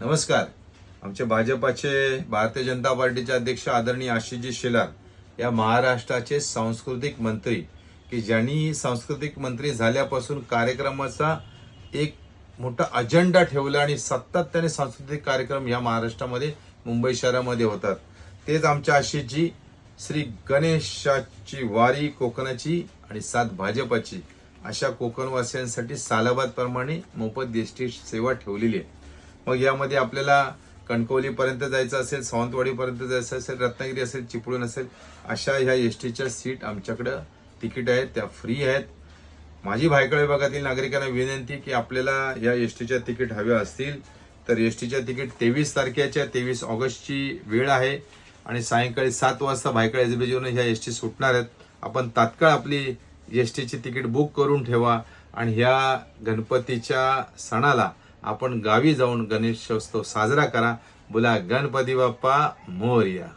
नमस्कार. आमचे भाजपाचे भारतीय जनता पार्टीचे अध्यक्ष आदरणीय आशिषजी शेलार या महाराष्ट्राचे सांस्कृतिक मंत्री की ज्यांनी सांस्कृतिक मंत्री झाल्यापासून कार्यक्रमाचा एक मोठा अजेंडा ठेवला आणि सातत्याने सांस्कृतिक कार्यक्रम या महाराष्ट्रामध्ये मुंबई शहरामध्ये होतात. तेच आमच्या आशिषजी श्री गणेशाची वारी कोकणाची आणि सात भाजपाची अशा कोकणवासियांसाठी सालाबाद प्रमाणे मोफत एसटी सेवा ठेवलेली आहे. मग यामध्ये आपल्याला कणकवलीपर्यंत जायचं असेल, सावंतवाडीपर्यंत जायचं असेल, रत्नागिरी असेल, चिपळूण असेल, अशा ह्या एसटीच्या सीट आमच्याकडं तिकीट आहेत, त्या फ्री आहेत. माझी भायखळा विभागातील नागरिकांना विनंती की आपल्याला या एसटीच्या तिकीट हव्या असतील तर एसटीच्या तिकीट 23 तारखेच्या 23 ऑगस्टची वेळ आहे आणि सायंकाळी 7 वाजता भायखळा एसबीजीवरून ह्या एसटी सुटणार आहेत. आपण तात्काळ आपली एसटीची तिकीट बुक करून ठेवा आणि ह्या गणपतीच्या सणाला आपण गावी जाऊन गणेशोत्सव साजरा करा. बोला गणपती बाप्पा मोरया.